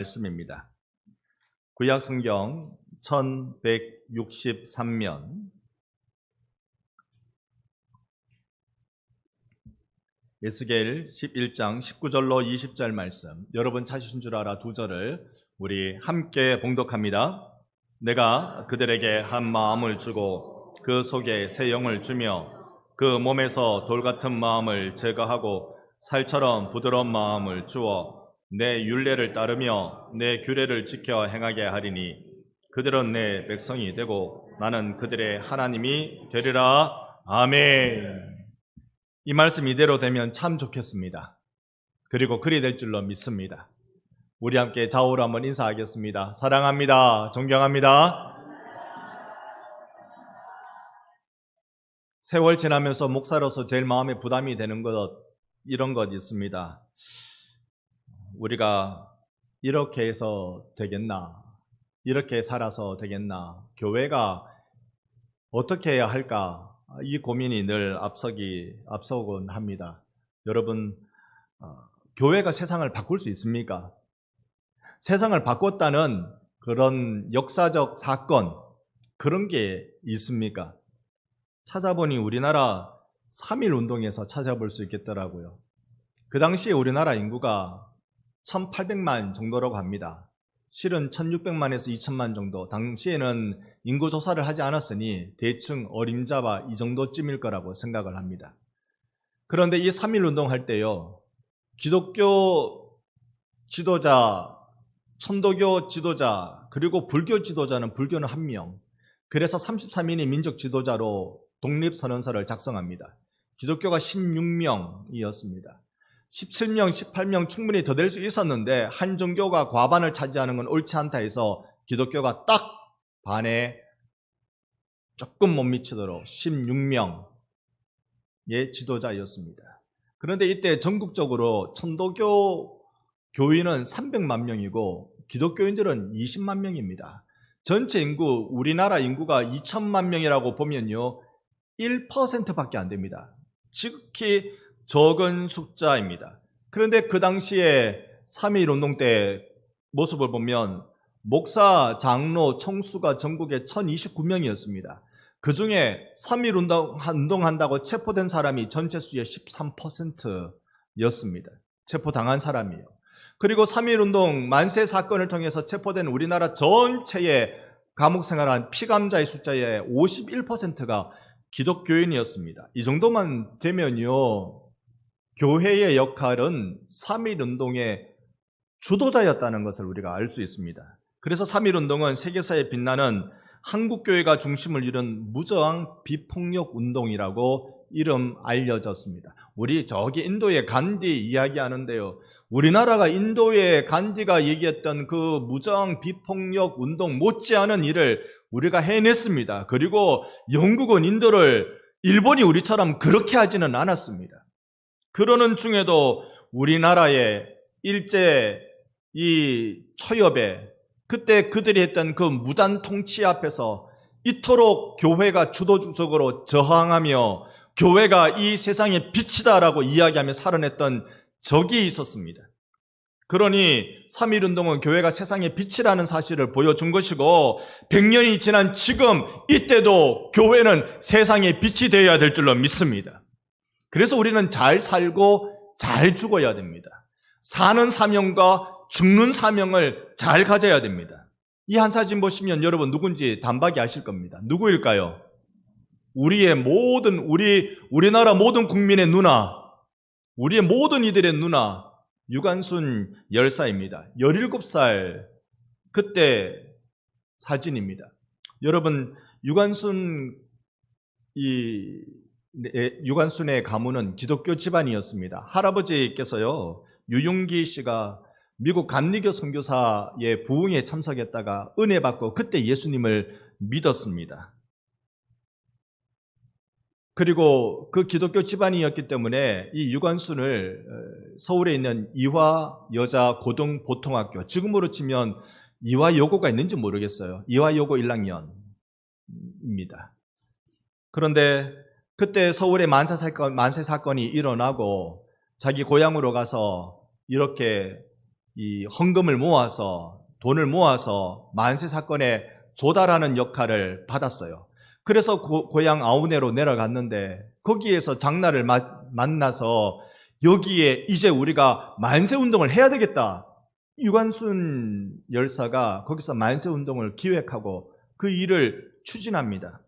말씀입니다. 구약 성경 1163면 에스겔 11장 19절로 20절 말씀, 여러분 찾으신 줄 알아 두 절을 우리 함께 봉독합니다. 내가 그들에게 한 마음을 주고 그 속에 새 영을 주며 그 몸에서 돌 같은 마음을 제거하고 살처럼 부드러운 마음을 주어 내 율례를 따르며 내 규례를 지켜 행하게 하리니 그들은 내 백성이 되고 나는 그들의 하나님이 되리라. 아멘. 이 말씀 이대로 되면 참 좋겠습니다. 그리고 그리 될 줄로 믿습니다. 우리 함께 좌우로 한번 인사하겠습니다. 사랑합니다. 존경합니다. 세월 지나면서 목사로서 제일 마음에 부담이 되는 것, 이런 것 있습니다. 우리가 이렇게 해서 되겠나? 이렇게 살아서 되겠나? 교회가 어떻게 해야 할까? 이 고민이 늘 앞서곤 합니다. 여러분, 교회가 세상을 바꿀 수 있습니까? 세상을 바꿨다는 그런 역사적 사건, 그런 게 있습니까? 찾아보니 우리나라 3.1 운동에서 찾아볼 수 있겠더라고요. 그 당시에 우리나라 인구가 1800만 정도라고 합니다. 실은 1600만에서 2000만 정도, 당시에는 인구조사를 하지 않았으니 대충 어림잡아 이 정도쯤일 거라고 생각을 합니다. 그런데 이 3.1 운동할 때요, 기독교 지도자, 천도교 지도자, 그리고 불교 지도자는 불교는 1명, 그래서 33인이 민족 지도자로 독립선언서를 작성합니다. 기독교가 16명이었습니다. 17명, 18명 충분히 더 될 수 있었는데 한 종교가 과반을 차지하는 건 옳지 않다 해서 기독교가 딱 반에 조금 못 미치도록 16명의 지도자였습니다. 그런데 이때 전국적으로 천도교 교인은 300만 명이고 기독교인들은 20만 명입니다. 전체 인구, 우리나라 인구가 2천만 명이라고 보면요, 1%밖에 안 됩니다. 지극히 적은 숫자입니다. 그런데 그 당시에 3.1 운동 때 모습을 보면 목사, 장로, 총수가 전국에 1029명이었습니다. 그 중에 3.1 운동한다고 체포된 사람이 전체 수의 13%였습니다. 체포당한 사람이요. 그리고 3.1 운동 만세 사건을 통해서 체포된 우리나라 전체의 감옥 생활한 피감자의 숫자의 51%가 기독교인이었습니다. 이 정도만 되면요, 교회의 역할은 3.1 운동의 주도자였다는 것을 우리가 알 수 있습니다. 그래서 3.1 운동은 세계사에 빛나는 한국교회가 중심을 이룬 무저항 비폭력 운동이라고 이름 알려졌습니다. 우리 저기 인도의 간디 이야기하는데요, 우리나라가 인도의 간디가 얘기했던 그 무저항 비폭력 운동 못지않은 일을 우리가 해냈습니다. 그리고 영국은 인도를, 일본이 우리처럼 그렇게 하지는 않았습니다. 그러는 중에도 우리나라의 일제 이 초엽에 그때 그들이 했던 그 무단 통치 앞에서 이토록 교회가 주도적으로 저항하며 교회가 이 세상의 빛이다라고 이야기하며 살아냈던 적이 있었습니다. 그러니 3.1 운동은 교회가 세상의 빛이라는 사실을 보여준 것이고 100년이 지난 지금 이때도 교회는 세상의 빛이 되어야 될 줄로 믿습니다. 그래서 우리는 잘 살고 잘 죽어야 됩니다. 사는 사명과 죽는 사명을 잘 가져야 됩니다. 이 한 사진 보시면 여러분 누군지 단박에 아실 겁니다. 누구일까요? 우리의 모든, 우리나라 모든 국민의 누나, 우리의 모든 이들의 누나, 유관순 열사입니다. 17살 그때 사진입니다. 여러분, 유관순의 가문은 기독교 집안이었습니다. 할아버지께서요, 유용기 씨가 미국 감리교 선교사의 부흥에 참석했다가 은혜 받고 그때 예수님을 믿었습니다. 그리고 그 기독교 집안이었기 때문에 이 유관순을 서울에 있는 이화 여자 고등 보통학교, 지금으로 치면 이화 여고가 있는지 모르겠어요. 이화 여고 1학년입니다. 그런데 그때 서울에 만세 사건이 일어나고 자기 고향으로 가서 이렇게 이 헌금을 모아서 돈을 모아서 만세 사건에 조달하는 역할을 받았어요. 그래서 고향 아우네로 내려갔는데 거기에서 장날을 만나서 여기에 이제 우리가 만세 운동을 해야 되겠다. 유관순 열사가 거기서 만세 운동을 기획하고 그 일을 추진합니다.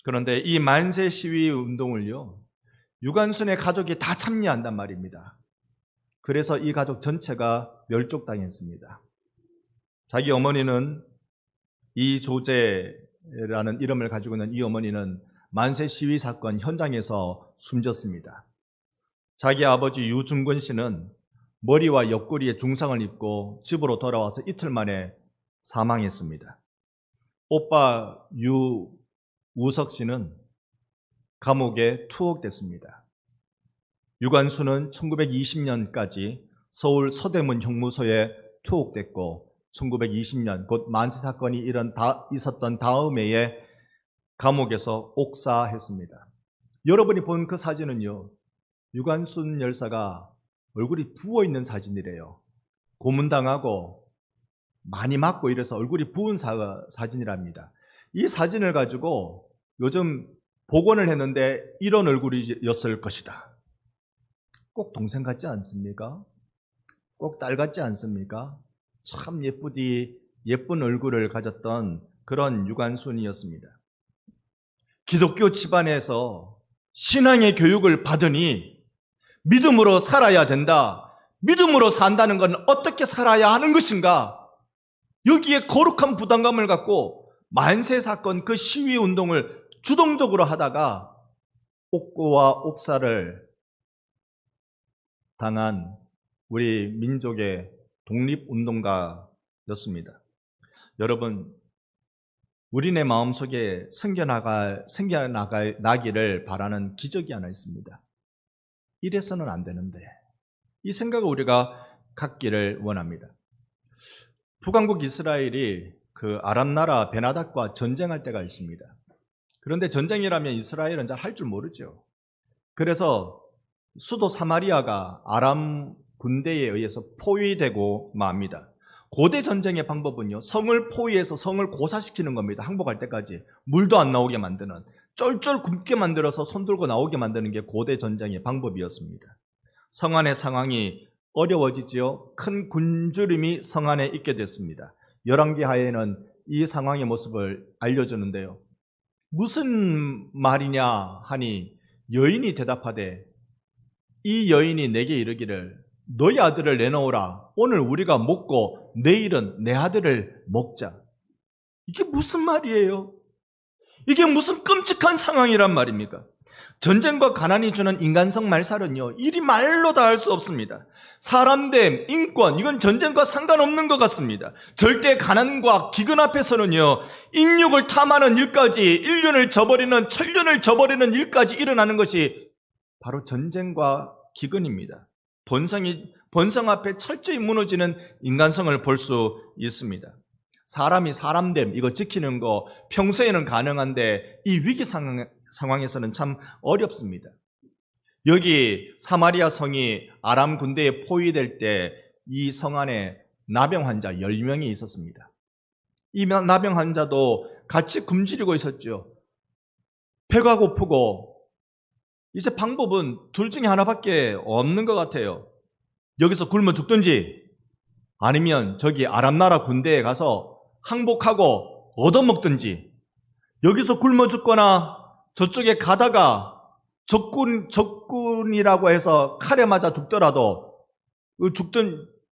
그런데 이 만세 시위 운동을요, 유관순의 가족이 다 참여한단 말입니다. 그래서 이 가족 전체가 멸족당했습니다. 자기 어머니는 이조제라는 이름을 가지고 있는 이 어머니는 만세 시위 사건 현장에서 숨졌습니다. 자기 아버지 유중근 씨는 머리와 옆구리에 중상을 입고 집으로 돌아와서 이틀 만에 사망했습니다. 오빠 유우석 씨는 감옥에 투옥됐습니다. 유관순은 1920년까지 서울 서대문 형무소에 투옥됐고 1920년 곧 만세 사건이 있었던 다음 해에 감옥에서 옥사했습니다. 여러분이 본 그 사진은요, 유관순 열사가 얼굴이 부어있는 사진이래요. 고문당하고 많이 맞고 이래서 얼굴이 부은 사진이랍니다. 이 사진을 가지고 요즘 복원을 했는데 이런 얼굴이었을 것이다. 꼭 동생 같지 않습니까? 꼭 딸 같지 않습니까? 참 예쁜 얼굴을 가졌던 그런 유관순이었습니다. 기독교 집안에서 신앙의 교육을 받으니 믿음으로 살아야 된다. 믿음으로 산다는 건 어떻게 살아야 하는 것인가? 여기에 거룩한 부담감을 갖고 만세 사건 그 시위 운동을 주동적으로 하다가 옥고와 옥사를 당한 우리 민족의 독립운동가였습니다. 여러분, 우리네 마음속에 생겨나기를 바라는 기적이 하나 있습니다. 이래서는 안 되는데 이 생각을 우리가 갖기를 원합니다. 북왕국 이스라엘이 그 아람 나라 베나닥과 전쟁할 때가 있습니다. 그런데 전쟁이라면 이스라엘은 잘 할 줄 모르죠. 그래서 수도 사마리아가 아람 군대에 의해서 포위되고 맙니다. 고대 전쟁의 방법은요, 성을 포위해서 성을 고사시키는 겁니다. 항복할 때까지 물도 안 나오게 만드는, 쫄쫄 굶게 만들어서 손 들고 나오게 만드는 게 고대 전쟁의 방법이었습니다. 성 안의 상황이 어려워지지요. 큰 굶주림이 성 안에 있게 됐습니다. 열왕기 하에는 이 상황의 모습을 알려주는데요. 무슨 말이냐 하니 여인이 대답하되 이 여인이 내게 이르기를 너희 아들을 내놓으라. 오늘 우리가 먹고 내일은 내 아들을 먹자. 이게 무슨 말이에요? 이게 무슨 끔찍한 상황이란 말입니까? 전쟁과 가난이 주는 인간성 말살은요, 이리 말로 다 할 수 없습니다. 사람됨, 인권, 이건 전쟁과 상관없는 것 같습니다. 절대 가난과 기근 앞에서는요, 인육을 탐하는 일까지, 인륜을 저버리는, 천륜을 저버리는 일까지 일어나는 것이 바로 전쟁과 기근입니다. 본성 앞에 철저히 무너지는 인간성을 볼 수 있습니다. 사람이 사람됨, 이거 지키는 거 평소에는 가능한데 이 위기 상황에서는 참 어렵습니다. 여기 사마리아 성이 아람 군대에 포위될 때 이 성 안에 나병 환자 10명이 있었습니다. 이 나병 환자도 같이 굶주리고 있었죠. 배가 고프고 이제 방법은 둘 중에 하나밖에 없는 것 같아요. 여기서 굶어 죽든지 아니면 저기 아람 나라 군대에 가서 항복하고 얻어먹든지, 여기서 굶어 죽거나 저쪽에 가다가 적군이라고 해서 칼에 맞아 죽더라도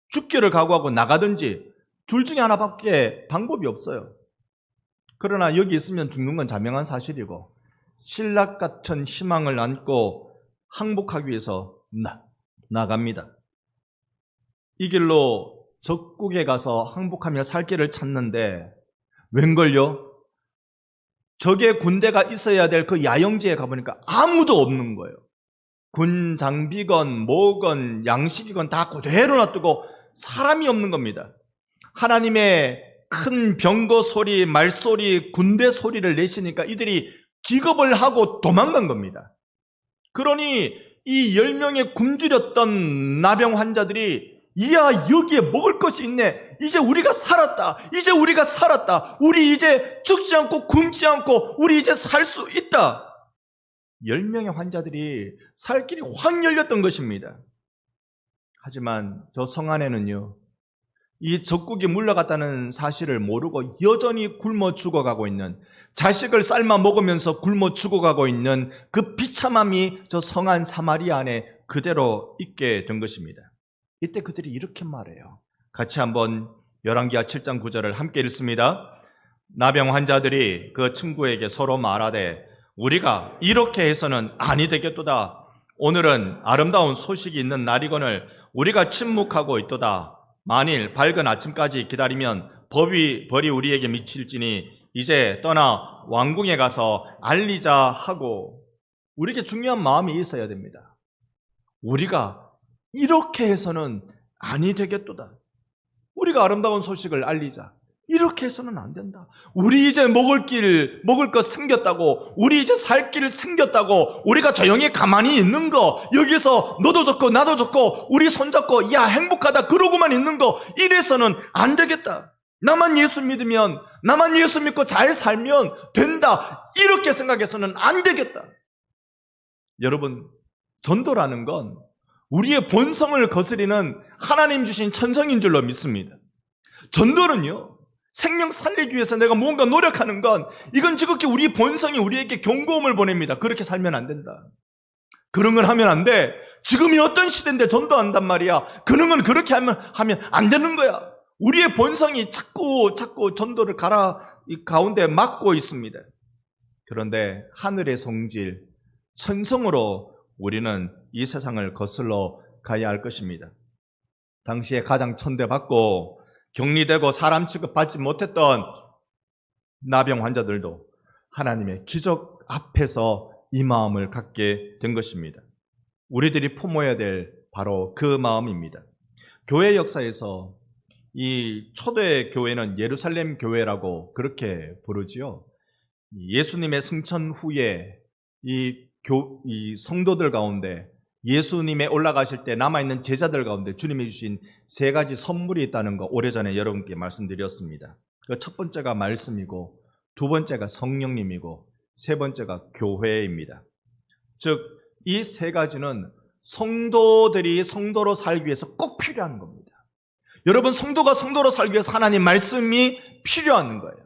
죽기를 각오하고 나가든지 둘 중에 하나밖에 방법이 없어요. 그러나 여기 있으면 죽는 건 자명한 사실이고 신락 같은 희망을 안고 항복하기 위해서 나갑니다. 이 길로 적국에 가서 항복하며 살 길을 찾는데 웬걸요? 적의 군대가 있어야 될 그 야영지에 가보니까 아무도 없는 거예요. 군 장비건 뭐건 양식이건 다 그대로 놔두고 사람이 없는 겁니다. 하나님의 큰 병거 소리, 말소리, 군대 소리를 내시니까 이들이 기겁을 하고 도망간 겁니다. 그러니 이 10명의 굶주렸던 나병 환자들이 이야, 여기에 먹을 것이 있네. 이제 우리가 살았다. 이제 우리가 살았다. 우리 이제 죽지 않고 굶지 않고 우리 이제 살 수 있다. 10명의 환자들이 살 길이 확 열렸던 것입니다. 하지만 저 성 안에는요, 이 적국이 물러갔다는 사실을 모르고 여전히 굶어 죽어가고 있는, 자식을 삶아 먹으면서 굶어 죽어가고 있는 그 비참함이 저 성안 사마리아 안에 그대로 있게 된 것입니다. 이때 그들이 이렇게 말해요. 같이 한번 열왕기하 7장 9절을 함께 읽습니다. 나병 환자들이 그 친구에게 서로 말하되 우리가 이렇게 해서는 아니 되겠도다. 오늘은 아름다운 소식이 있는 날이거늘 우리가 침묵하고 있도다. 만일 밝은 아침까지 기다리면 벌이 우리에게 미칠지니 이제 떠나 왕궁에 가서 알리자 하고. 우리에게 중요한 마음이 있어야 됩니다. 우리가 이렇게 해서는 아니 되겠도다. 우리가 아름다운 소식을 알리자. 이렇게 해서는 안 된다. 우리 이제 먹을 것 생겼다고, 우리 이제 살 길 생겼다고, 우리가 조용히 가만히 있는 거, 여기서 너도 좋고 나도 좋고 우리 손잡고 야 행복하다 그러고만 있는 거, 이래서는 안 되겠다. 나만 예수 믿으면, 나만 예수 믿고 잘 살면 된다. 이렇게 생각해서는 안 되겠다. 여러분, 전도라는 건 우리의 본성을 거스리는 하나님 주신 천성인 줄로 믿습니다. 전도는요, 생명 살리기 위해서 내가 무언가 노력하는 건, 이건 지극히 우리 본성이 우리에게 경고음을 보냅니다. 그렇게 살면 안 된다. 그런 걸 하면 안 돼. 지금이 어떤 시대인데 전도한단 말이야. 그런 건 그렇게 하면 안 되는 거야. 우리의 본성이 자꾸 전도를 가운데 막고 있습니다. 그런데 하늘의 성질, 천성으로 우리는 이 세상을 거슬러 가야 할 것입니다. 당시에 가장 천대받고 격리되고 사람 취급받지 못했던 나병 환자들도 하나님의 기적 앞에서 이 마음을 갖게 된 것입니다. 우리들이 품어야 될 바로 그 마음입니다. 교회 역사에서 이 초대 교회는 예루살렘 교회라고 그렇게 부르지요. 예수님의 승천 후에 이 성도들 가운데, 예수님의 올라가실 때 남아있는 제자들 가운데 주님이 주신 3가지 선물이 있다는 거 오래전에 여러분께 말씀드렸습니다. 그 첫 번째가 말씀이고, 2번째가 성령님이고, 3번째가 교회입니다. 즉, 이 3가지는 성도들이 성도로 살기 위해서 꼭 필요한 겁니다. 여러분, 성도가 성도로 살기 위해서 하나님 말씀이 필요한 거예요.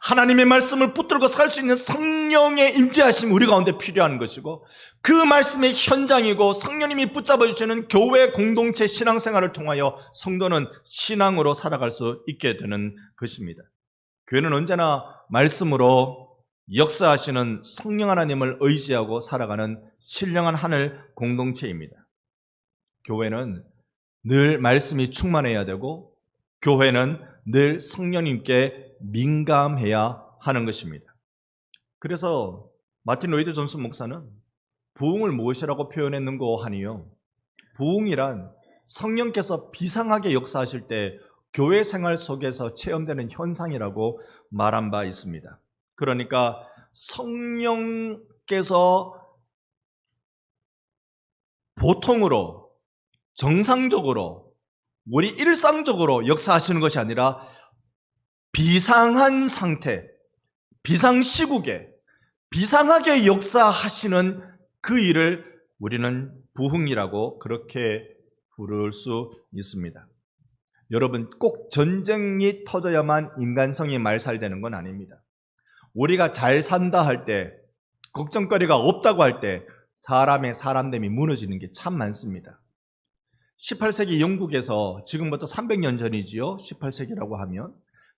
하나님의 말씀을 붙들고 살 수 있는 성령의 임재하심이 우리 가운데 필요한 것이고, 그 말씀의 현장이고 성령님이 붙잡아 주시는 교회 공동체 신앙생활을 통하여 성도는 신앙으로 살아갈 수 있게 되는 것입니다. 교회는 언제나 말씀으로 역사하시는 성령 하나님을 의지하고 살아가는 신령한 하늘 공동체입니다. 교회는 늘 말씀이 충만해야 되고, 교회는 늘 성령님께 민감해야 하는 것입니다. 그래서 마틴 로이드 존슨 목사는 부흥을 무엇이라고 표현했는고 하니요, 부흥이란 성령께서 비상하게 역사하실 때 교회 생활 속에서 체험되는 현상이라고 말한 바 있습니다. 그러니까 성령께서 보통으로, 정상적으로, 우리 일상적으로 역사하시는 것이 아니라 비상한 상태, 비상시국에 비상하게 역사하시는 그 일을 우리는 부흥이라고 그렇게 부를 수 있습니다. 여러분, 꼭 전쟁이 터져야만 인간성이 말살되는 건 아닙니다. 우리가 잘 산다 할 때, 걱정거리가 없다고 할 때 사람의 사람됨이 무너지는 게 참 많습니다. 18세기 영국에서, 지금부터 300년 전이지요, 18세기라고 하면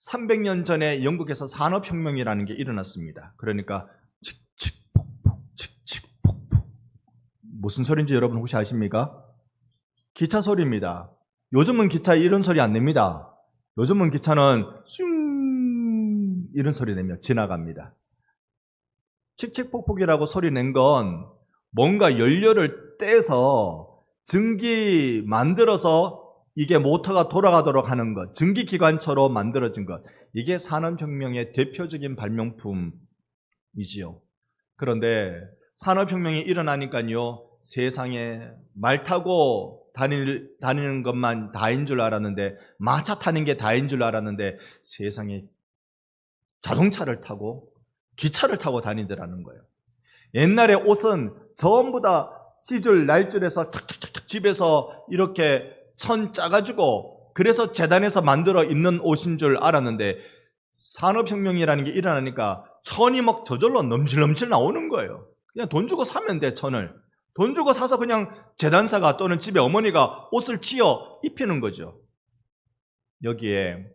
300년 전에 영국에서 산업혁명이라는 게 일어났습니다. 그러니까 칙칙폭폭, 칙칙폭폭. 무슨 소리인지 여러분 혹시 아십니까? 기차 소리입니다. 요즘은 기차 이런 소리 안 냅니다. 요즘은 기차는 슝 이런 소리 내며 지나갑니다. 칙칙폭폭이라고 소리 낸 건 뭔가 연료를 떼서 증기 만들어서 이게 모터가 돌아가도록 하는 것, 증기기관차로 만들어진 것, 이게 산업혁명의 대표적인 발명품이지요. 그런데 산업혁명이 일어나니까요, 세상에 말 타고 다니는 것만 다인 줄 알았는데, 마차 타는 게 다인 줄 알았는데 세상에 자동차를 타고 기차를 타고 다니더라는 거예요. 옛날에 옷은 전부 다 시줄 날줄에서 착착착착 집에서 이렇게 천 짜가지고 그래서 재단에서 만들어 입는 옷인 줄 알았는데, 산업혁명이라는 게 일어나니까 천이 막 저절로 넘실넘실 나오는 거예요. 그냥 돈 주고 사면 돼. 천을 돈 주고 사서 그냥 재단사가 또는 집에 어머니가 옷을 지어 입히는 거죠. 여기에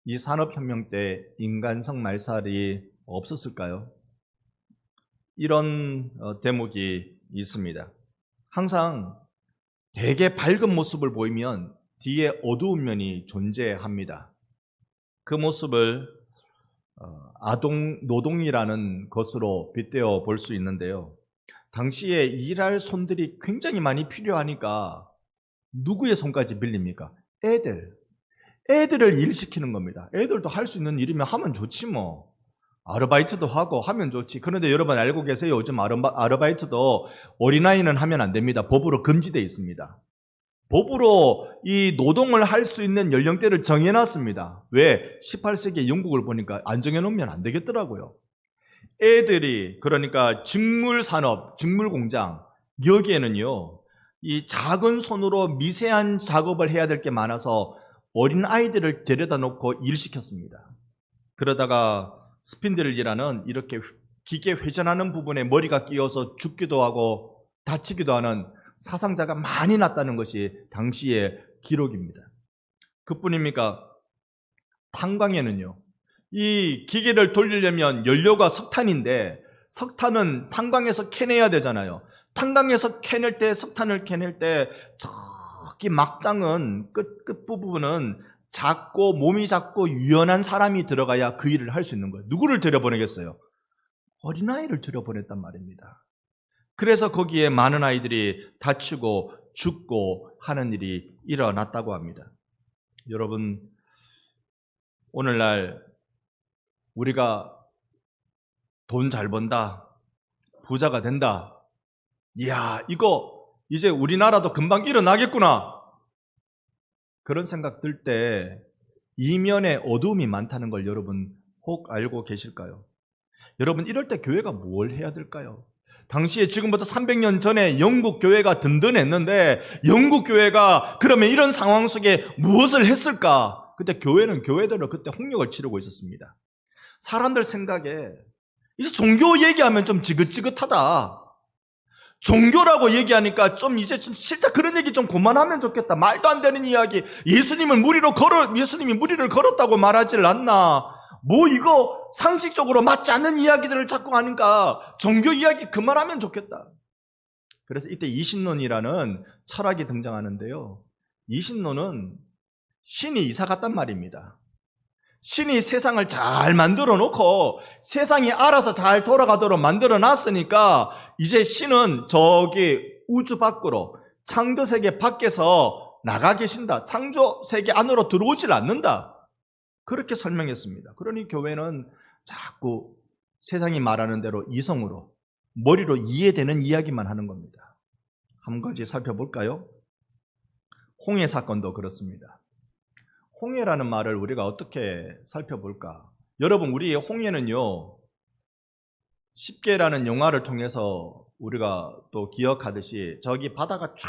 이 산업혁명 때 인간성 말살이 없었을까요? 이런 대목이 있습니다. 항상 되게 밝은 모습을 보이면 뒤에 어두운 면이 존재합니다. 그 모습을 아동 노동이라는 것으로 빗대어 볼 수 있는데요. 당시에 일할 손들이 굉장히 많이 필요하니까 누구의 손까지 빌립니까? 애들을 일시키는 겁니다. 애들도 할 수 있는 일이면 하면 좋지 뭐. 아르바이트도 하고 하면 좋지. 그런데 여러분 알고 계세요? 요즘 아르바이트도 어린아이는 하면 안 됩니다. 법으로 금지되어 있습니다. 법으로 이 노동을 할 수 있는 연령대를 정해놨습니다. 왜? 18세기 영국을 보니까 안 정해놓으면 안 되겠더라고요. 애들이, 그러니까 직물산업, 직물공장, 여기에는요, 이 작은 손으로 미세한 작업을 해야 될 게 많아서 어린 아이들을 데려다 놓고 일시켰습니다. 그러다가 스핀들이라는 이렇게 기계 회전하는 부분에 머리가 끼어서 죽기도 하고 다치기도 하는 사상자가 많이 났다는 것이 당시의 기록입니다. 그뿐입니까? 탄광에는요, 이 기계를 돌리려면 연료가 석탄인데 석탄은 탄광에서 캐내야 되잖아요. 탄광에서 캐낼 때, 석탄을 캐낼 때 저기 막장은 끝부분은 작고 몸이 작고 유연한 사람이 들어가야 그 일을 할 수 있는 거예요. 누구를 들여보내겠어요? 어린아이를 들여보냈단 말입니다. 그래서 거기에 많은 아이들이 다치고 죽고 하는 일이 일어났다고 합니다. 여러분, 오늘날 우리가 돈 잘 번다, 부자가 된다, 이야, 이거 이제 우리나라도 금방 일어나겠구나, 그런 생각 들 때 이면에 어두움이 많다는 걸 여러분 혹 알고 계실까요? 여러분, 이럴 때 교회가 뭘 해야 될까요? 당시에 지금부터 300년 전에 영국 교회가 든든했는데 영국 교회가 그러면 이런 상황 속에 무엇을 했을까? 그때 교회는 교회대로 그때 홍역을 치르고 있었습니다. 사람들 생각에 이제 종교 얘기하면 좀 지긋지긋하다, 종교라고 얘기하니까 좀 이제 좀 싫다, 그런 얘기 좀 그만하면 좋겠다, 말도 안 되는 이야기, 예수님이 무리를 걸었다고 말하질 않나, 뭐 이거 상식적으로 맞지 않는 이야기들을 자꾸 하니까 종교 이야기 그만하면 좋겠다. 그래서 이때 이신론이라는 철학이 등장하는데요, 이신론은 신이 이사 갔단 말입니다. 신이 세상을 잘 만들어 놓고 세상이 알아서 잘 돌아가도록 만들어 놨으니까 이제 신은 저기 우주 밖으로, 창조세계 밖에서 나가 계신다, 창조세계 안으로 들어오질 않는다, 그렇게 설명했습니다. 그러니 교회는 자꾸 세상이 말하는 대로 이성으로, 머리로 이해되는 이야기만 하는 겁니다. 한 가지 살펴볼까요? 홍해 사건도 그렇습니다. 홍해라는 말을 우리가 어떻게 살펴볼까? 여러분, 우리 홍해는요, 10개라는 영화를 통해서 우리가 또 기억하듯이 저기 바다가 쫙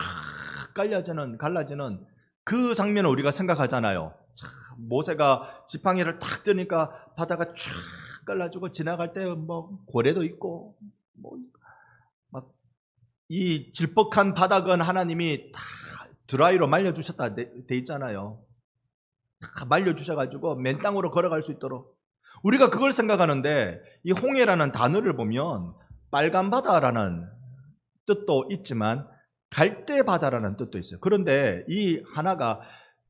갈라지는 그 장면을 우리가 생각하잖아요. 모세가 지팡이를 탁 드니까 바다가 쫙 갈라지고 지나갈 때 뭐 고래도 있고 뭐 막 이 질퍽한 바닥은 하나님이 다 드라이로 말려주셨다 돼 있잖아요. 다 말려주셔가지고 맨 땅으로 걸어갈 수 있도록. 우리가 그걸 생각하는데 이 홍해라는 단어를 보면 빨간 바다라는 뜻도 있지만 갈대 바다라는 뜻도 있어요. 그런데 이 하나가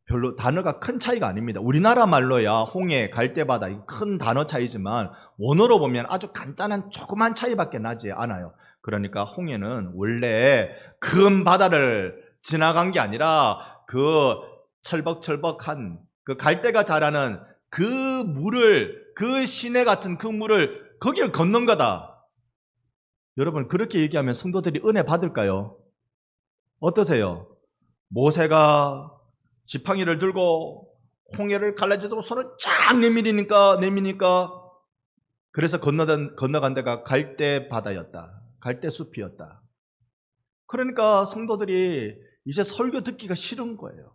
별로 단어가 큰 차이가 아닙니다. 우리나라 말로야 홍해, 갈대바다 큰 단어 차이지만 원어로 보면 아주 간단한 조그만 차이밖에 나지 않아요. 그러니까 홍해는 원래 큰 바다를 지나간 게 아니라 그 철벅철벅한 그 갈대가 자라는 그 물을, 그 시내 같은 그 물을 거기를 건넌 거다. 여러분, 그렇게 얘기하면 성도들이 은혜 받을까요? 어떠세요? 모세가 지팡이를 들고 홍해를 갈라지도록 손을 쫙 내미니까 그래서 건너간 데가 갈대 바다였다. 갈대 숲이었다. 그러니까 성도들이 이제 설교 듣기가 싫은 거예요.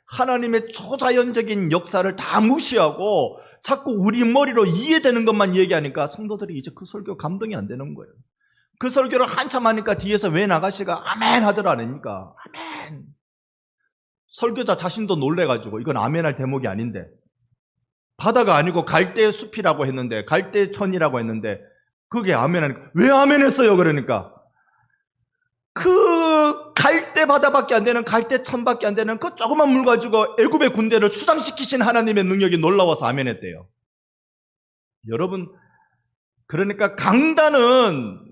하나님의 초자연적인 역사를 다 무시하고 자꾸 우리 머리로 이해되는 것만 얘기하니까 성도들이 이제 그 설교 감동이 안 되는 거예요. 그 설교를 한참 하니까 뒤에서 웬 아가씨가 아멘 하더라니까. 아멘. 설교자 자신도 놀래가지고 이건 아멘할 대목이 아닌데, 바다가 아니고 갈대 숲이라고 했는데, 갈대천이라고 했는데 그게 아멘하니까 왜 아멘했어요? 그러니까 그 갈대 바다밖에 안 되는, 갈대천밖에 안 되는 그 조그만 물 가지고 애굽의 군대를 수장시키신 하나님의 능력이 놀라워서 아멘했대요. 여러분, 그러니까 강단은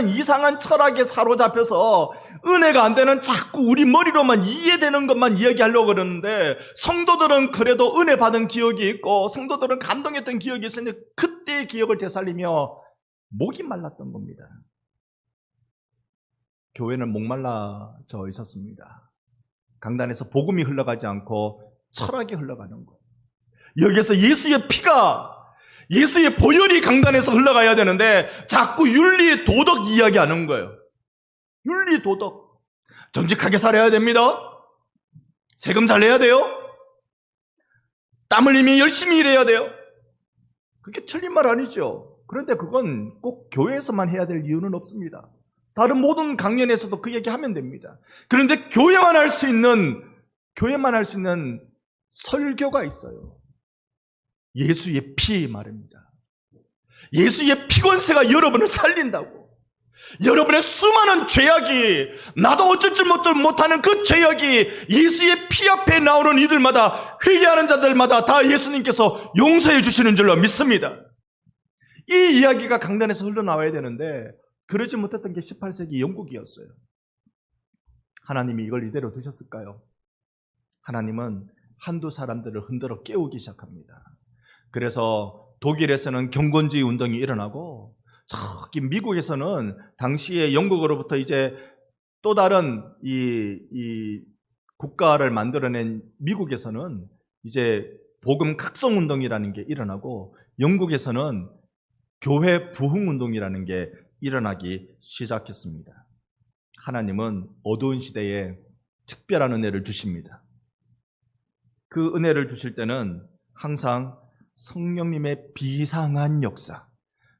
이상한 철학에 사로잡혀서 은혜가 안 되는 자꾸 우리 머리로만 이해되는 것만 이야기하려고 그러는데, 성도들은 그래도 은혜 받은 기억이 있고 성도들은 감동했던 기억이 있으니 그때의 기억을 되살리며 목이 말랐던 겁니다. 교회는 목말라져 있었습니다. 강단에서 복음이 흘러가지 않고 철학이 흘러가는 거예요. 여기서 예수의 피가, 예수의 보혈이 강단에서 흘러가야 되는데 자꾸 윤리, 도덕 이야기하는 거예요. 윤리, 도덕. 정직하게 살아야 됩니다. 세금 잘 내야 돼요. 땀 흘리며 열심히 일해야 돼요. 그게 틀린 말 아니죠. 그런데 그건 꼭 교회에서만 해야 될 이유는 없습니다. 다른 모든 강연에서도 그 얘기 하면 됩니다. 그런데 교회만 할 수 있는 설교가 있어요. 예수의 피 말입니다. 예수의 피권세가 여러분을 살린다고. 여러분의 수많은 죄악이, 나도 어쩔 줄 못하는 그 죄악이 예수의 피 앞에 나오는 이들마다, 회개하는 자들마다 다 예수님께서 용서해 주시는 줄로 믿습니다. 이 이야기가 강단에서 흘러나와야 되는데 그러지 못했던 게 18세기 영국이었어요. 하나님이 이걸 이대로 두셨을까요? 하나님은 한두 사람들을 흔들어 깨우기 시작합니다. 그래서 독일에서는 경건주의 운동이 일어나고, 저기 미국에서는 당시에 영국으로부터 이제 또 다른 이 국가를 만들어낸 미국에서는 이제 복음 각성 운동이라는 게 일어나고, 영국에서는 교회 부흥 운동이라는 게 일어나기 시작했습니다. 하나님은 어두운 시대에 특별한 은혜를 주십니다. 그 은혜를 주실 때는 항상 성령님의 비상한 역사,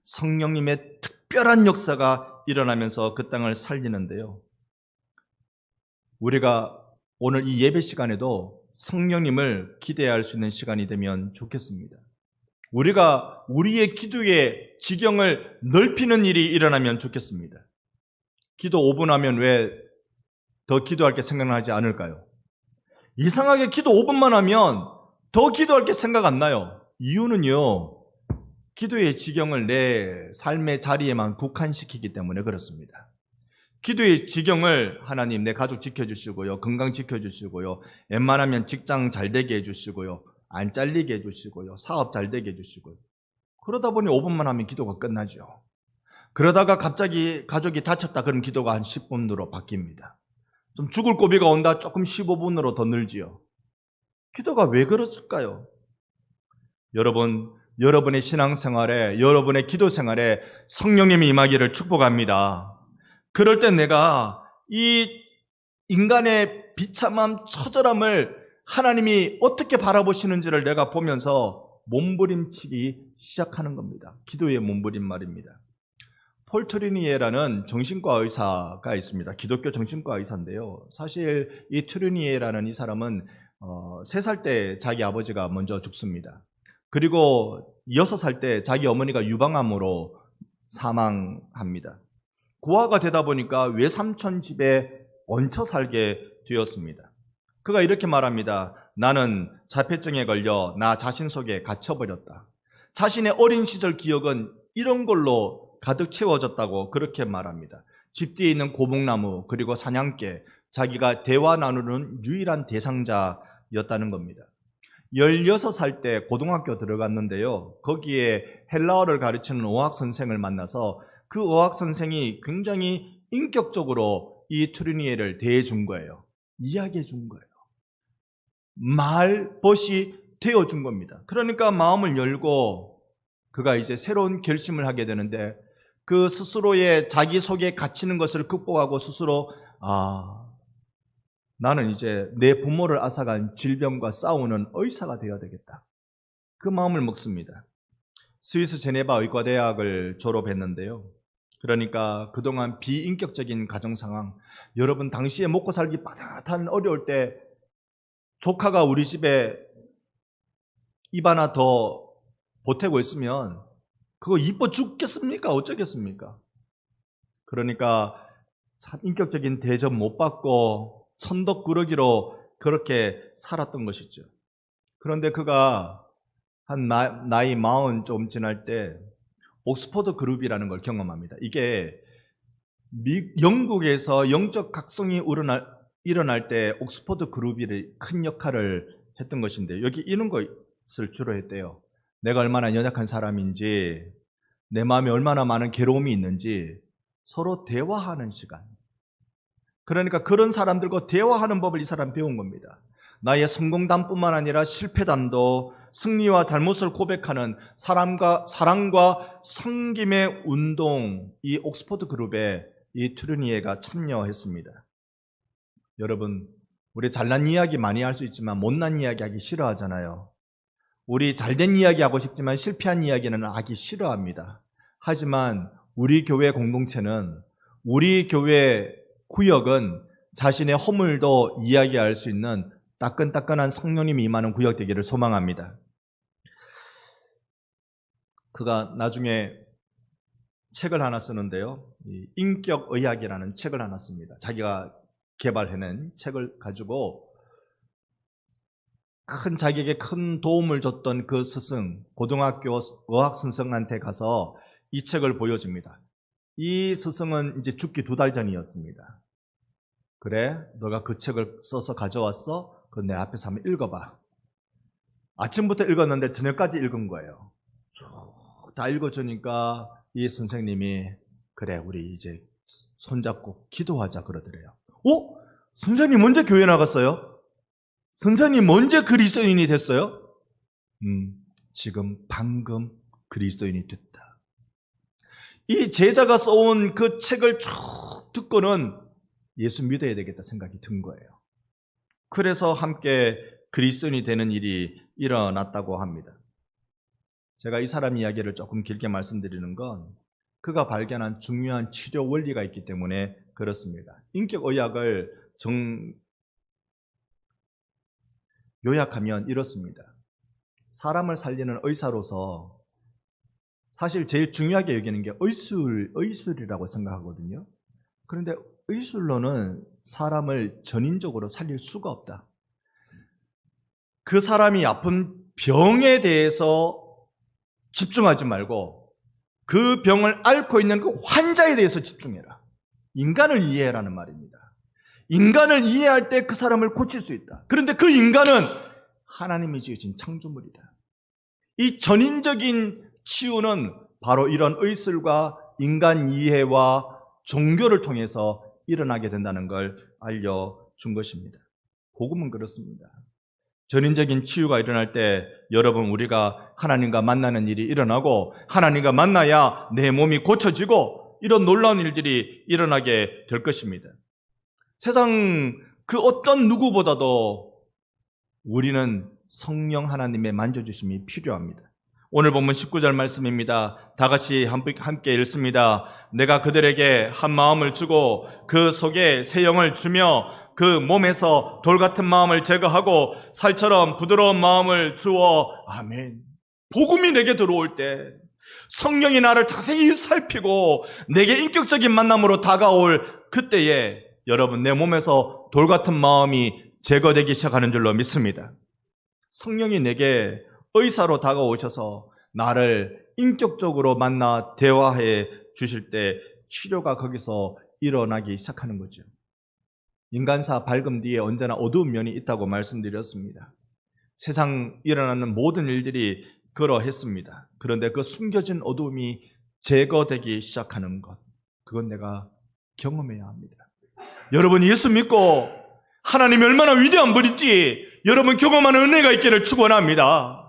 성령님의 특별한 역사가 일어나면서 그 땅을 살리는데요. 우리가 오늘 이 예배 시간에도 성령님을 기대할 수 있는 시간이 되면 좋겠습니다. 우리가 우리의 기도의 지경을 넓히는 일이 일어나면 좋겠습니다. 기도 5분 하면 왜 더 기도할 게 생각나지 않을까요? 이상하게 기도 5분만 하면 더 기도할 게 생각 안 나요. 이유는요, 기도의 지경을 내 삶의 자리에만 국한시키기 때문에 그렇습니다. 기도의 지경을 하나님, 내 가족 지켜주시고요, 건강 지켜주시고요, 웬만하면 직장 잘 되게 해주시고요, 안 잘리게 해주시고요, 사업 잘 되게 해주시고요. 그러다 보니 5분만 하면 기도가 끝나죠. 그러다가 갑자기 가족이 다쳤다 그럼 기도가 한 10분으로 바뀝니다. 좀 죽을 고비가 온다, 조금 15분으로 더 늘지요. 기도가 왜 그랬을까요? 여러분의 신앙생활에, 여러분의 기도 생활에 성령님이 임하기를 축복합니다. 그럴 때 내가 이 인간의 비참함, 처절함을 하나님이 어떻게 바라보시는지를 내가 보면서 몸부림치기 시작하는 겁니다. 기도의 몸부림 말입니다. 폴 트루니에라는 정신과 의사가 있습니다. 기독교 정신과 의사인데요. 사실 이 트루니에라는 이 사람은 3살 때 자기 아버지가 먼저 죽습니다. 그리고 6살 때 자기 어머니가 유방암으로 사망합니다. 고아가 되다 보니까 외삼촌 집에 얹혀 살게 되었습니다. 그가 이렇게 말합니다. 나는 자폐증에 걸려 나 자신 속에 갇혀버렸다. 자신의 어린 시절 기억은 이런 걸로 가득 채워졌다고 그렇게 말합니다. 집 뒤에 있는 고목나무 그리고 사냥개, 자기가 대화 나누는 유일한 대상자였다는 겁니다. 16살 때 고등학교 들어갔는데요. 거기에 헬라어를 가르치는 어학 선생을 만나서 그 어학 선생이 굉장히 인격적으로 이 트루니에를 대해준 거예요. 이야기해 준 거예요. 말벗이 되어 준 겁니다. 그러니까 마음을 열고 그가 이제 새로운 결심을 하게 되는데 그 스스로의 자기 속에 갇히는 것을 극복하고 스스로 나는 이제 내 부모를 앗아간 질병과 싸우는 의사가 되어야 되겠다. 그 마음을 먹습니다. 스위스 제네바 의과대학을 졸업했는데요. 그러니까 그동안 비인격적인 가정 상황, 여러분 당시에 먹고 살기 빠듯한 어려울 때 조카가 우리 집에 입 하나 더 보태고 있으면 그거 이뻐 죽겠습니까? 어쩌겠습니까? 그러니까 참 인격적인 대접 못 받고 천덕꾸러기로 그렇게 살았던 것이죠. 그런데 그가 한 나이 40 좀 지날 때 옥스퍼드 그룹이라는 걸 경험합니다. 이게 영국에서 영적 각성이 일어날 때 옥스퍼드 그룹이 큰 역할을 했던 것인데 여기 이런 것을 주로 했대요. 내가 얼마나 연약한 사람인지, 내 마음에 얼마나 많은 괴로움이 있는지 서로 대화하는 시간. 그러니까 그런 사람들과 대화하는 법을 이 사람 배운 겁니다. 나의 성공담뿐만 아니라 실패담도 승리와 잘못을 고백하는 사랑과 섬김의 운동, 이 옥스퍼드 그룹에 이 트루니에가 참여했습니다. 여러분, 우리 잘난 이야기 많이 할 수 있지만 못난 이야기 하기 싫어하잖아요. 우리 잘된 이야기 하고 싶지만 실패한 이야기는 하기 싫어합니다. 하지만 우리 교회 공동체는, 우리 교회 구역은 자신의 허물도 이야기할 수 있는 따끈따끈한 성령님이 임하는 구역 되기를 소망합니다. 그가 나중에 책을 하나 쓰는데요. 인격의학이라는 책을 하나 씁니다. 자기가 개발해낸 책을 가지고 자기에게 큰 도움을 줬던 그 스승, 고등학교 의학 스승한테 가서 이 책을 보여줍니다. 이 스승은 이제 죽기 2달 전이었습니다. 그래, 너가 그 책을 써서 가져왔어? 그건 내 앞에서 한번 읽어봐. 아침부터 읽었는데 저녁까지 읽은 거예요. 쭉 다 읽어주니까 이 선생님이 그래, 우리 이제 손잡고 기도하자 그러더래요. 선생님 언제 교회 나갔어요? 선생님 언제 그리스도인이 됐어요? 지금 방금 그리스도인이 됐다. 이 제자가 써온 그 책을 쭉 듣고는 예수 믿어야 되겠다 생각이 든 거예요. 그래서 함께 그리스도인이 되는 일이 일어났다고 합니다. 제가 이 사람 이야기를 조금 길게 말씀드리는 건 그가 발견한 중요한 치료 원리가 있기 때문에 그렇습니다. 인격의학을 요약하면 이렇습니다. 사람을 살리는 의사로서 사실 제일 중요하게 여기는 게 의술이라고 생각하거든요. 그런데 의술로는 사람을 전인적으로 살릴 수가 없다. 그 사람이 아픈 병에 대해서 집중하지 말고 그 병을 앓고 있는 그 환자에 대해서 집중해라. 인간을 이해해라는 말입니다. 인간을 이해할 때 그 사람을 고칠 수 있다. 그런데 그 인간은 하나님이 지으신 창조물이다. 이 전인적인 치유는 바로 이런 의술과 인간 이해와 종교를 통해서 일어나게 된다는 걸 알려준 것입니다. 복음은 그렇습니다. 전인적인 치유가 일어날 때 여러분, 우리가 하나님과 만나는 일이 일어나고 하나님과 만나야 내 몸이 고쳐지고 이런 놀라운 일들이 일어나게 될 것입니다. 세상 그 어떤 누구보다도 우리는 성령 하나님의 만져주심이 필요합니다. 오늘 본문 19절 말씀입니다. 다 같이 함께 읽습니다. 내가 그들에게 한 마음을 주고 그 속에 새 영을 주며 그 몸에서 돌 같은 마음을 제거하고 살처럼 부드러운 마음을 주어. 아멘. 복음이 내게 들어올 때, 성령이 나를 자세히 살피고 내게 인격적인 만남으로 다가올 그때에 여러분, 내 몸에서 돌 같은 마음이 제거되기 시작하는 줄로 믿습니다. 성령이 내게 의사로 다가오셔서 나를 인격적으로 만나 대화해 주실 때 치료가 거기서 일어나기 시작하는 거죠. 인간사 밝음 뒤에 언제나 어두운 면이 있다고 말씀드렸습니다. 세상 일어나는 모든 일들이 그러했습니다. 그런데 그 숨겨진 어두움이 제거되기 시작하는 것, 그건 내가 경험해야 합니다. 여러분, 예수 믿고 하나님이 얼마나 위대한 분인지 여러분 경험하는 은혜가 있기를 축원합니다.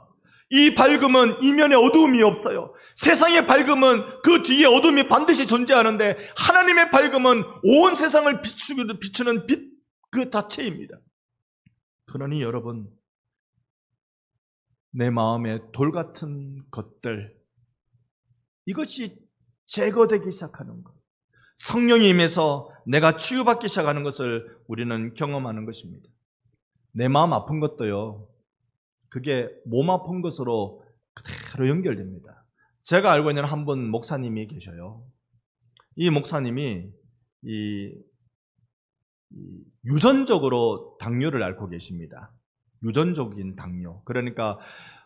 이 밝음은 이면에 어두움이 없어요. 세상의 밝음은 그 뒤에 어둠이 반드시 존재하는데 하나님의 밝음은 온 세상을 비추는 빛 그 자체입니다. 그러니 여러분, 내 마음에 돌 같은 것들, 이것이 제거되기 시작하는 것, 성령이 임해서 내가 치유받기 시작하는 것을 우리는 경험하는 것입니다. 내 마음 아픈 것도요, 그게 몸 아픈 것으로 그대로 연결됩니다. 제가 알고 있는 한 분 목사님이 계셔요. 이 목사님이 유전적으로 당뇨를 앓고 계십니다. 유전적인 당뇨. 그러니까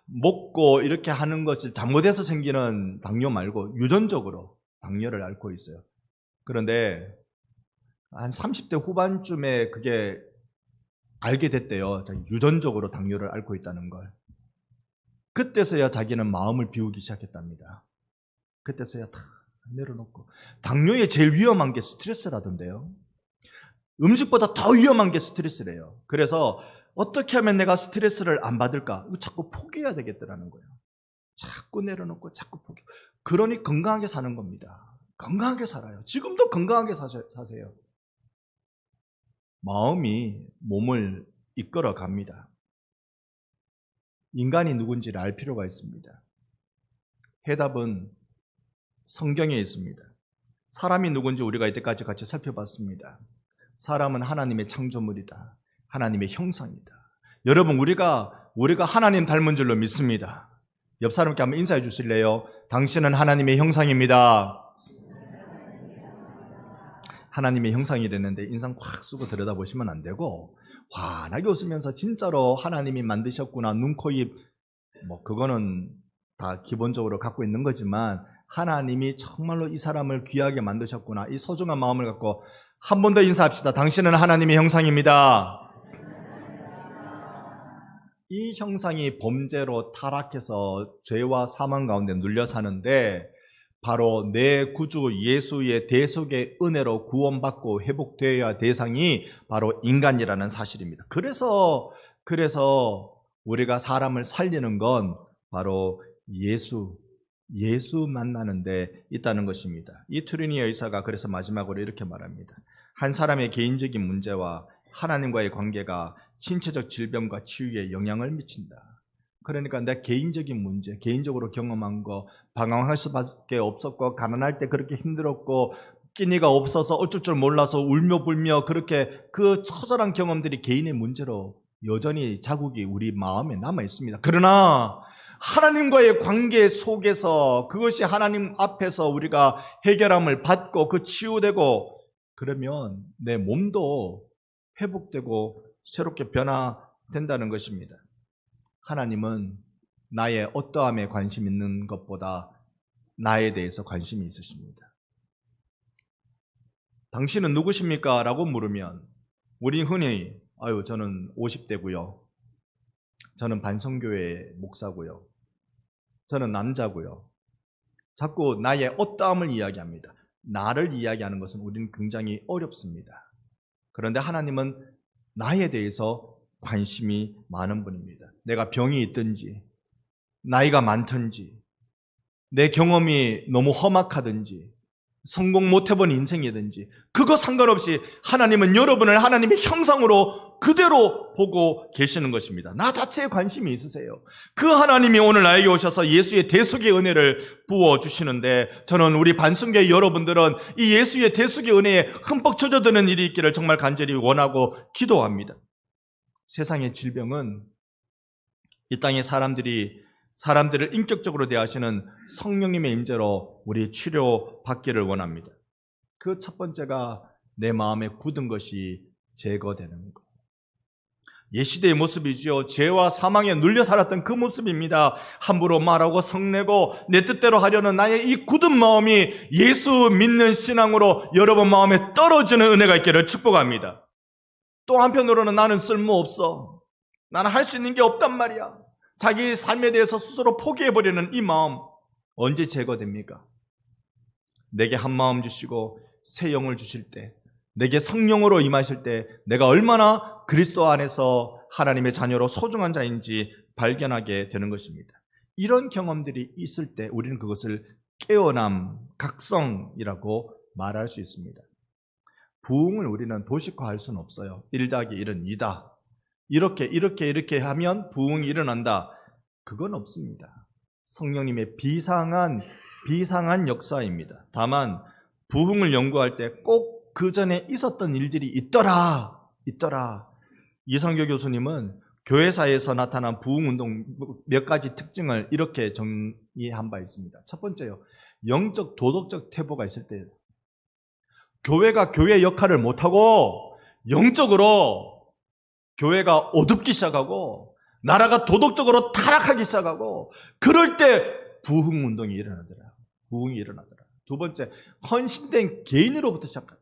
먹고 이렇게 하는 것이 잘못해서 생기는 당뇨 말고 유전적으로 당뇨를 앓고 있어요. 그런데 한 30대 후반쯤에 그게 알게 됐대요. 유전적으로 당뇨를 앓고 있다는 걸. 그때서야 자기는 마음을 비우기 시작했답니다. 그때서야 다 내려놓고. 당뇨에 제일 위험한 게 스트레스라던데요. 음식보다 더 위험한 게 스트레스래요. 그래서 어떻게 하면 내가 스트레스를 안 받을까? 이거 자꾸 포기해야 되겠더라는 거예요. 자꾸 내려놓고 자꾸 포기. 그러니 건강하게 사는 겁니다. 건강하게 살아요. 지금도 건강하게 사세요. 마음이 몸을 이끌어 갑니다. 인간이 누군지를 알 필요가 있습니다. 해답은 성경에 있습니다. 사람이 누군지 우리가 이때까지 같이 살펴봤습니다. 사람은 하나님의 창조물이다. 하나님의 형상이다. 여러분, 우리가 하나님 닮은 줄로 믿습니다. 옆 사람께 한번 인사해 주실래요? 당신은 하나님의 형상입니다. 하나님의 형상이랬는데 인상 콱 쓰고 들여다보시면 안 되고 환하게 웃으면서 진짜로 하나님이 만드셨구나, 눈, 코, 입, 그거는 다 기본적으로 갖고 있는 거지만 하나님이 정말로 이 사람을 귀하게 만드셨구나, 이 소중한 마음을 갖고 한 번 더 인사합시다. 당신은 하나님의 형상입니다. 이 형상이 범죄로 타락해서 죄와 사망 가운데 눌려 사는데 바로 내 구주 예수의 대속의 은혜로 구원받고 회복되어야 대상이 바로 인간이라는 사실입니다. 그래서 우리가 사람을 살리는 건 바로 예수 만나는 데 있다는 것입니다. 이 트리니 의사가 그래서 마지막으로 이렇게 말합니다. 한 사람의 개인적인 문제와 하나님과의 관계가 신체적 질병과 치유에 영향을 미친다. 그러니까 내 개인적인 문제, 개인적으로 경험한 거, 방황할 수밖에 없었고, 가난할 때 그렇게 힘들었고, 끼니가 없어서 어쩔 줄 몰라서 울며 불며 그렇게 그 처절한 경험들이 개인의 문제로 여전히 자국이 우리 마음에 남아 있습니다. 그러나 하나님과의 관계 속에서 그것이 하나님 앞에서 우리가 해결함을 받고 그 치유되고 그러면 내 몸도 회복되고 새롭게 변화된다는 것입니다. 하나님은 나의 어떠함에 관심 있는 것보다 나에 대해서 관심이 있으십니다. 당신은 누구십니까? 라고 물으면 우리 흔히 저는 50대고요. 저는 반성교회 목사고요. 저는 남자고요. 자꾸 나의 어떠함을 이야기합니다. 나를 이야기하는 것은 우리는 굉장히 어렵습니다. 그런데 하나님은 나에 대해서 관심이 많은 분입니다. 내가 병이 있든지 나이가 많든지 내 경험이 너무 험악하든지 성공 못해본 인생이든지 그거 상관없이 하나님은 여러분을 하나님의 형상으로 그대로 보고 계시는 것입니다. 나 자체에 관심이 있으세요. 그 하나님이 오늘 나에게 오셔서 예수의 대속의 은혜를 부어주시는데 저는 우리 반성교회 여러분들은 이 예수의 대속의 은혜에 흠뻑 젖어드는 일이 있기를 정말 간절히 원하고 기도합니다. 세상의 질병은 이 땅의 사람들을 인격적으로 대하시는 성령님의 임재로 우리 치료받기를 원합니다. 그 첫 번째가 내 마음에 굳은 것이 제거되는 것. 옛시대의 모습이죠. 죄와 사망에 눌려 살았던 그 모습입니다. 함부로 말하고 성내고 내 뜻대로 하려는 나의 이 굳은 마음이 예수 믿는 신앙으로 여러분 마음에 떨어지는 은혜가 있기를 축복합니다. 또 한편으로는 나는 쓸모없어. 나는 할 수 있는 게 없단 말이야. 자기 삶에 대해서 스스로 포기해버리는 이 마음 언제 제거됩니까? 내게 한 마음 주시고 새 영을 주실 때 내게 성령으로 임하실 때 내가 얼마나 그리스도 안에서 하나님의 자녀로 소중한 자인지 발견하게 되는 것입니다. 이런 경험들이 있을 때 우리는 그것을 깨어남, 각성이라고 말할 수 있습니다. 부흥을 우리는 도식화할 수는 없어요. 1 더하기 1은 2다. 이렇게 하면 부흥이 일어난다. 그건 없습니다. 성령님의 비상한 역사입니다. 다만 부흥을 연구할 때 꼭 그 전에 있었던 일들이 있더라. 이성교 교수님은 교회사에서 나타난 부흥운동 몇 가지 특징을 이렇게 정의한 바 있습니다. 첫 번째요, 영적 도덕적 태보가 있을 때예요. 교회가 교회 역할을 못하고 영적으로 교회가 어둡기 시작하고 나라가 도덕적으로 타락하기 시작하고 그럴 때 부흥운동이 일어나더라. 부흥이 일어나더라. 두 번째, 헌신된 개인으로부터 시작하더라.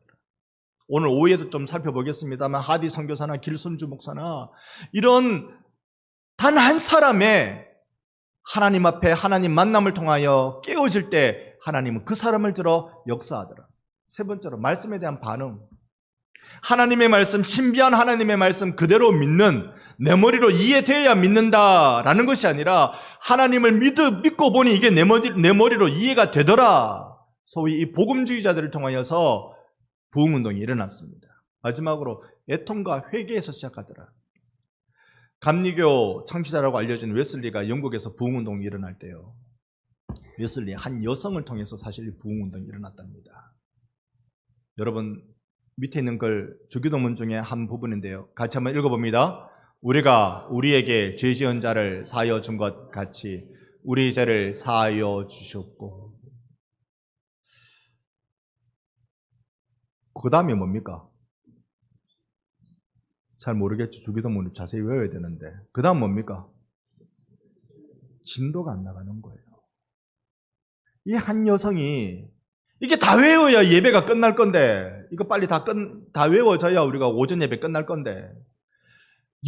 오늘 오후에도 좀 살펴보겠습니다만 하디 선교사나 길순주 목사나 이런 단 한 사람의 하나님 앞에 하나님 만남을 통하여 깨어질 때 하나님은 그 사람을 들어 역사하더라. 세 번째로, 말씀에 대한 반응. 하나님의 말씀, 신비한 하나님의 말씀 그대로 믿는, 내 머리로 이해되어야 믿는다라는 것이 아니라 하나님을 믿고 보니 이게 내 머리로 이해가 되더라. 소위 이 복음주의자들을 통하여서 부흥운동이 일어났습니다. 마지막으로 애통과 회개에서 시작하더라. 감리교 창시자라고 알려진 웨슬리가 영국에서 부흥운동이 일어날 때요, 웨슬리 한 여성을 통해서 사실 부흥운동이 일어났답니다. 여러분 밑에 있는 걸 주기도문 중에 한 부분인데요, 같이 한번 읽어봅니다. 우리가 우리에게 죄 지은 자를 사하여 준 것 같이 우리 죄를 사하여 주셨고. 그 다음에 뭡니까? 잘 모르겠죠. 주기도문을 자세히 외워야 되는데 그 다음 뭡니까? 진도가 안 나가는 거예요. 이 한 여성이 이게 다 외워야 예배가 끝날 건데, 이거 빨리 다 외워져야 우리가 오전 예배 끝날 건데,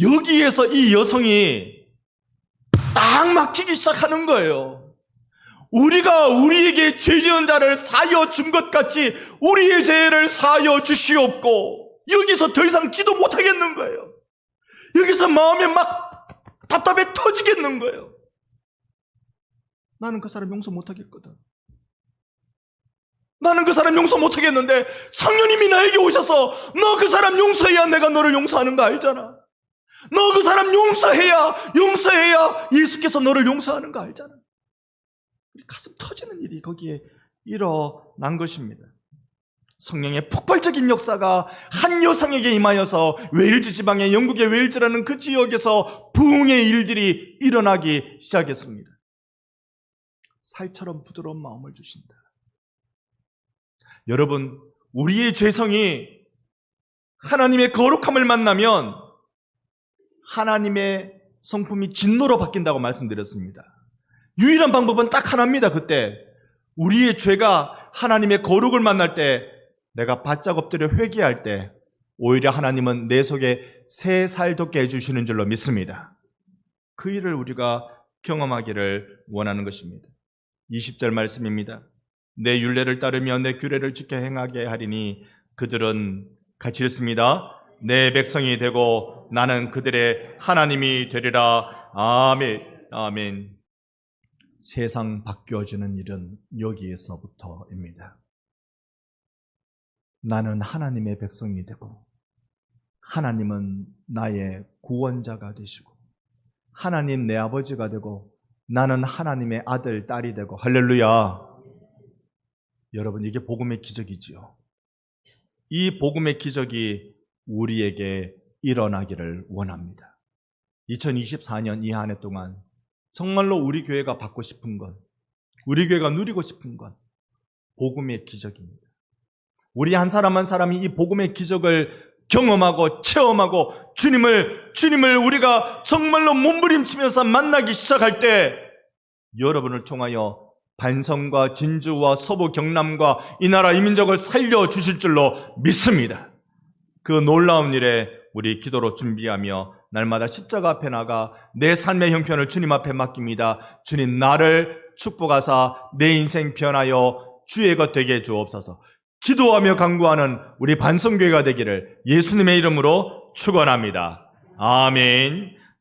여기에서 이 여성이 딱 막히기 시작하는 거예요. 우리가 우리에게 죄 지은 자를 사하여 준 것 같이 우리의 죄를 사하여 주시옵고. 여기서 더 이상 기도 못 하겠는 거예요. 여기서 마음에 막 답답해 터지겠는 거예요. 나는 그 사람 용서 못 하겠거든. 나는 그 사람 용서 못 하겠는데 성령님이 나에게 오셔서 너 그 사람 용서해야 내가 너를 용서하는 거 알잖아. 너 그 사람 용서해야 예수께서 너를 용서하는 거 알잖아. 가슴 터지는 일이 거기에 일어난 것입니다. 성령의 폭발적인 역사가 한 여성에게 임하여서 웨일즈 지방의 영국의 웨일즈라는 그 지역에서 부흥의 일들이 일어나기 시작했습니다. 살처럼 부드러운 마음을 주신다. 여러분, 우리의 죄성이 하나님의 거룩함을 만나면 하나님의 성품이 진노로 바뀐다고 말씀드렸습니다. 유일한 방법은 딱 하나입니다. 그때 우리의 죄가 하나님의 거룩을 만날 때, 내가 바짝 엎드려 회개할 때 오히려 하나님은 내 속에 새 살 돋게 해주시는 줄로 믿습니다. 그 일을 우리가 경험하기를 원하는 것입니다. 20절 말씀입니다. 내 율례를 따르며 내 규례를 지켜 행하게 하리니 그들은 같이 읽습니다. 내 백성이 되고 나는 그들의 하나님이 되리라. 아멘. 아멘. 세상 바뀌어지는 일은 여기에서부터입니다. 나는 하나님의 백성이 되고 하나님은 나의 구원자가 되시고 하나님 내 아버지가 되고 나는 하나님의 아들, 딸이 되고. 할렐루야. 여러분, 이게 복음의 기적이지요. 이 복음의 기적이 우리에게 일어나기를 원합니다. 2024년 이 한 해 동안 정말로 우리 교회가 받고 싶은 것, 우리 교회가 누리고 싶은 것, 복음의 기적입니다. 우리 한 사람 한 사람이 이 복음의 기적을 경험하고 체험하고 주님을 우리가 정말로 몸부림치면서 만나기 시작할 때 여러분을 통하여 반성과 진주와 서부 경남과 이 나라 이 민족을 살려주실 줄로 믿습니다. 그 놀라운 일에 우리 기도로 준비하며 날마다 십자가 앞에 나가 내 삶의 형편을 주님 앞에 맡깁니다. 주님, 나를 축복하사 내 인생 변하여 주의 것 되게 주옵소서. 기도하며 강구하는 우리 반성교회가 되기를 예수님의 이름으로 축원합니다. 아멘.